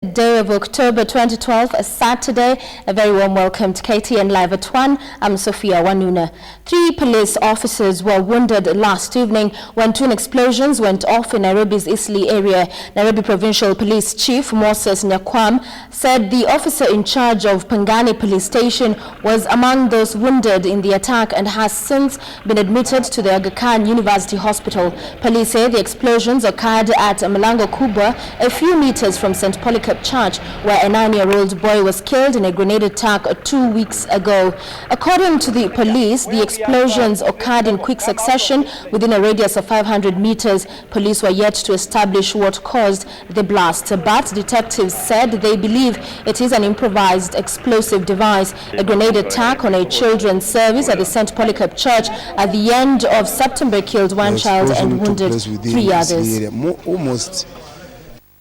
Day of October 2012, a Saturday. A very warm welcome to KTN Live at One. I'm Sophia Wanuna. 3 police officers were wounded last evening when twin explosions went off in Nairobi's EASTLEIGH area. Nairobi Provincial Police Chief Moses Nyakwam said the officer in charge of Pangani Police Station was among those wounded in the attack and has since been admitted to the Aga Khan University Hospital. Police say the explosions occurred at Mlango Kubwa, a few meters from St. Polycarp Church, where a 9-year-old boy was killed in a grenade attack 2 weeks ago. According to the police, the explosions occurred in quick succession within a radius of 500 meters. Police were yet to establish what caused the blast, but detectives said they believe it is an improvised explosive device. A grenade attack on a children's service at the St. Polycarp Church at the end of September killed 1 child and wounded 3 others. Almost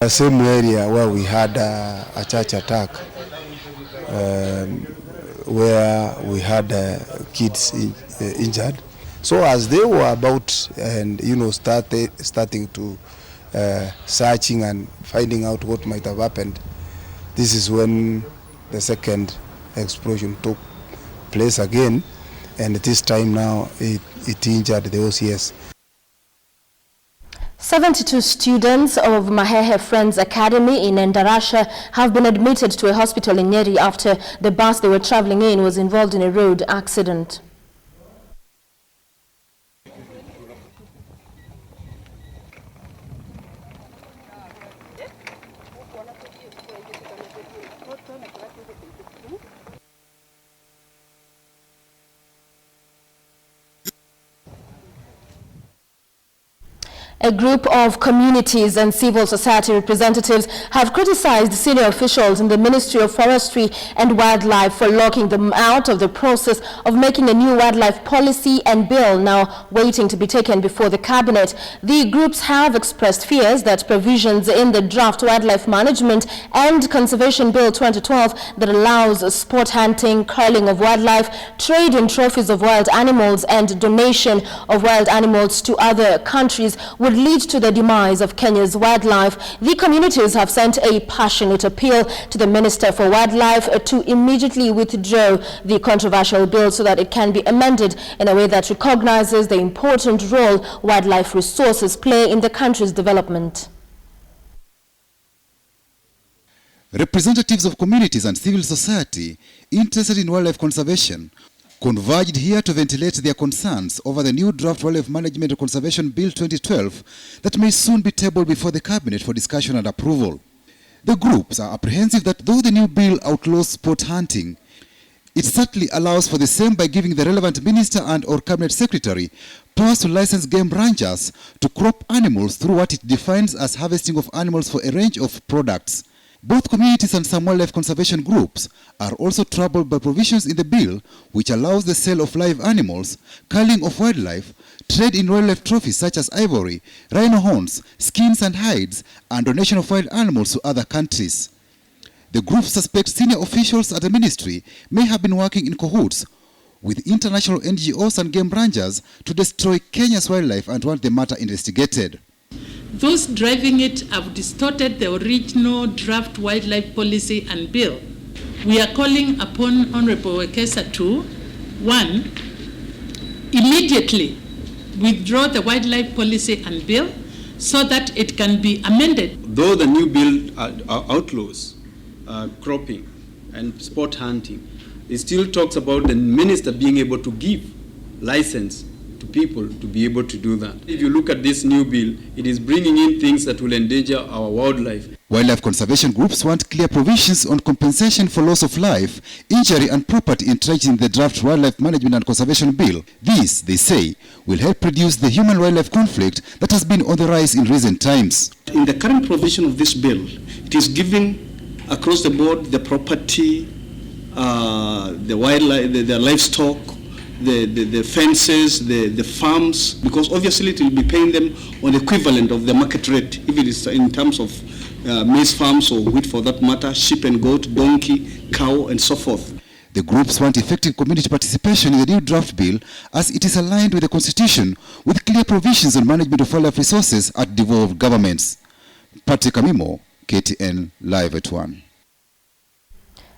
the same area where we had a church attack, where we had kids injured. So as they were about and starting to searching and finding out what might have happened, this is when the second explosion took place again, and this time now it injured the OCS. 72 students of Mahehe Friends Academy in LNAIVASHA have been admitted to a hospital in Nyeri after the bus they were traveling in was involved in a road accident. A group of communities and civil society representatives have criticized senior officials in the Ministry of Forestry and Wildlife for locking them out of the process of making a new wildlife policy and bill now waiting to be taken before the cabinet. The groups have expressed fears that provisions in the draft Wildlife Management and Conservation Bill 2012 that allows sport hunting, culling of wildlife, trade in trophies of wild animals and donation of wild animals to other countries would lead to the demise of Kenya's wildlife. The communities have sent a passionate appeal to the Minister for Wildlife to immediately withdraw the controversial bill so that it can be amended in a way that recognizes the important role wildlife resources play in the country's development. Representatives of communities and civil society interested in wildlife conservation converged here to ventilate their concerns over the new draft Wildlife Management and Conservation Bill 2012 that may soon be tabled before the Cabinet for discussion and approval. The groups are apprehensive that though the new bill outlaws sport hunting, it certainly allows for the same by giving the relevant minister and or cabinet secretary powers to license game ranchers to crop animals through what it defines as harvesting of animals for a range of products. Both communities and some wildlife conservation groups are also troubled by provisions in the bill which allows the sale of live animals, culling of wildlife, trade in wildlife trophies such as ivory, rhino horns, skins and hides, and donation of wild animals to other countries. The group suspects senior officials at the ministry may have been working in cahoots with international NGOs and game ranchers to destroy Kenya's wildlife and want the matter investigated. Those driving it have distorted the original draft wildlife policy and bill. We are calling upon Honorable Wekesa to, 1, immediately withdraw the wildlife policy and bill so that it can be amended. Though the new bill outlaws cropping and sport hunting, it still talks about the minister being able to give license to people to be able to do that. If you look at this new bill, it is bringing in things that will endanger our wildlife. Wildlife conservation groups want clear provisions on compensation for loss of life, injury and property entrenched in the draft Wildlife Management and Conservation Bill. This, they say, will help reduce the human-wildlife conflict that has been on the rise in recent times. In the current provision of this bill, it is giving across the board the property, the wildlife, the livestock, the fences, the farms, because obviously it will be paying them on the equivalent of the market rate, if it is in terms of maize farms or wheat for that matter, sheep and goat, donkey, cow, and so forth. The groups want effective community participation in the new draft bill as it is aligned with the Constitution with clear provisions on management of wildlife resources at devolved governments. Patrick Amimo, KTN Live at One.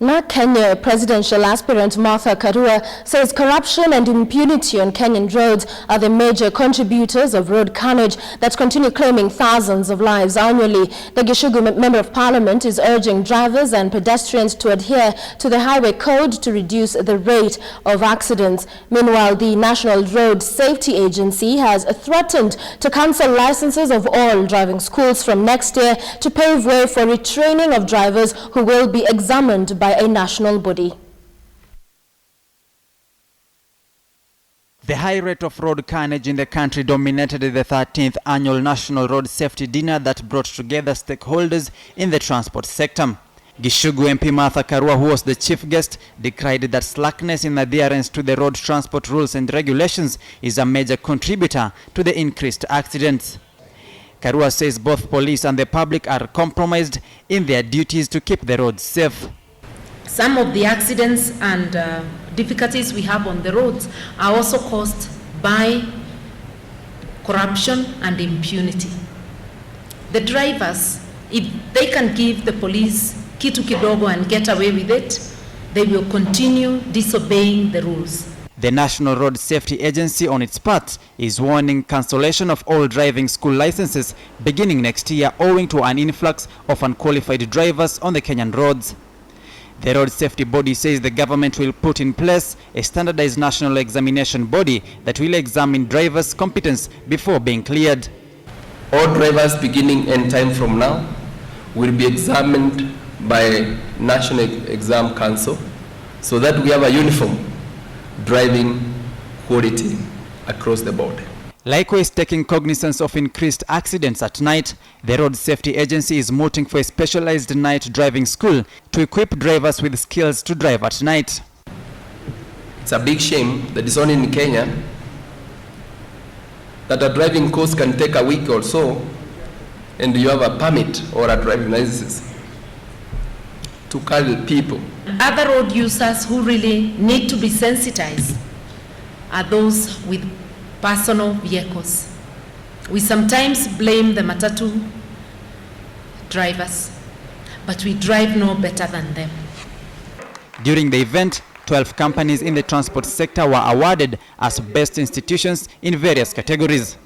Now, Kenya presidential aspirant Martha Karua says corruption and impunity on Kenyan roads are the major contributors of road carnage that continue claiming thousands of lives annually. The Gishugu Member of Parliament is urging drivers and pedestrians to adhere to the highway code to reduce the rate of accidents. Meanwhile, the National Road Safety Agency has threatened to cancel licenses of all driving schools from next year to pave way for retraining of drivers who will be examined by a national body. The high rate of road carnage in the country dominated the 13th annual National Road Safety Dinner that brought together stakeholders in the transport sector. Gishugu MP Martha Karua, who was the chief guest, decried that slackness in adherence to the road transport rules and regulations is a major contributor to the increased accidents. Karua says both police and the public are compromised in their duties to keep the roads safe. Some of the accidents and difficulties we have on the roads are also caused by corruption and impunity. The drivers, if they can give the police kitu kidogo and get away with it, they will continue disobeying the rules. The National Road Safety Agency, on its part, is warning cancellation of all driving school licenses beginning next year owing to an influx of unqualified drivers on the Kenyan roads. The road safety body says the government will put in place a standardized national examination body that will examine drivers' competence before being cleared. All drivers beginning any time from now will be examined by National Exam Council so that we have a uniform driving quality across the board. Likewise, taking cognizance of increased accidents at night, the Road Safety Agency is mooting for a specialized night driving school to equip drivers with skills to drive at night. It's a big shame that it's only in Kenya that a driving course can take a week or so and you have a permit or a driving license to carry people. Other road users who really need to be sensitized are those with personal vehicles. We sometimes blame the matatu drivers, but we drive no better than them. During the event, 12 companies in the transport sector were awarded as best institutions in various categories.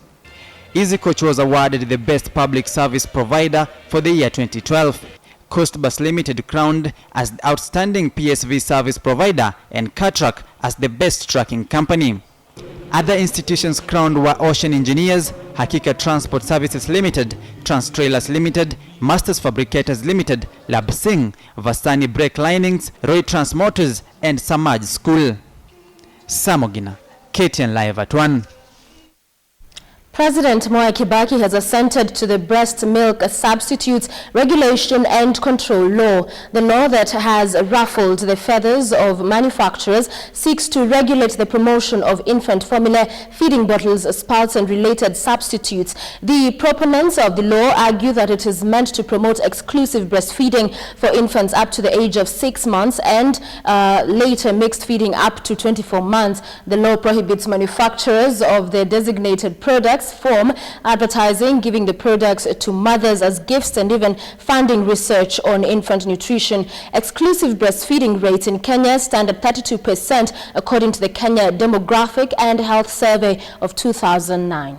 Easy Coach was awarded the best public service provider for the year 2012. Coast Bus Limited crowned as the outstanding PSV service provider and Cartrack as the best trucking company. Other institutions crowned were Ocean Engineers, Hakika Transport Services Limited, Trans Trailers Limited, Masters Fabricators Limited, Lab Singh, Vasani Brake Linings, Roy Trans Motors, and Samaj School. Samogina, KTN Live at One. President Mwai Kibaki has assented to the breast milk substitutes regulation and control law. The law that has ruffled the feathers of manufacturers seeks to regulate the promotion of infant formula, feeding bottles, spouts, and related substitutes. The proponents of the law argue that it is meant to promote exclusive breastfeeding for infants up to the age of 6 months and later mixed feeding up to 24 months. The law prohibits manufacturers of the designated products from advertising, giving the products to mothers as gifts, and even funding research on infant nutrition. Exclusive breastfeeding rates in Kenya stand at 32% according to the Kenya Demographic and Health Survey of 2009.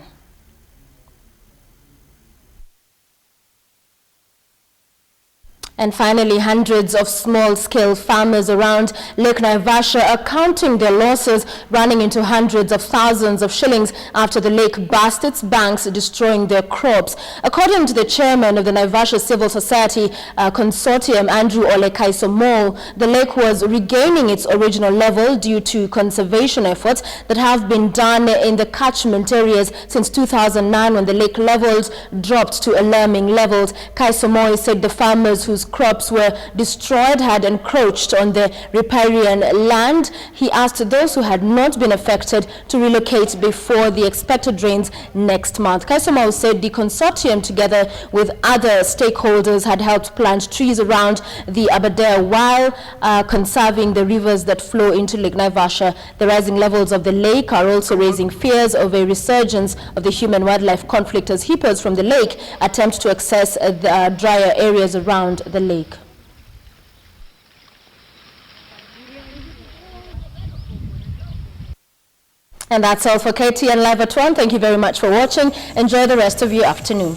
And finally, hundreds of small-scale farmers around Lake Naivasha are counting their losses, running into hundreds of thousands of shillings after the lake burst its banks, destroying their crops. According to the chairman of the Naivasha Civil Society Consortium, Andrew Ole Kaisomo, the lake was regaining its original level due to conservation efforts that have been done in the catchment areas since 2009, when the lake levels dropped to alarming levels. Kaisomo said the farmers whose crops were destroyed had encroached on the riparian land. He asked those who had not been affected to relocate before the expected rains next month. Kaisomau said the consortium, together with other stakeholders, had helped plant trees around the Aberdare while conserving the rivers that flow into Lake Naivasha. The rising levels of the lake are also raising fears of a resurgence of the human-wildlife conflict as hippos from the lake attempt to access the drier areas around the lake. And that's all for KTN Live at 1. Thank you very much for watching. Enjoy the rest of your afternoon.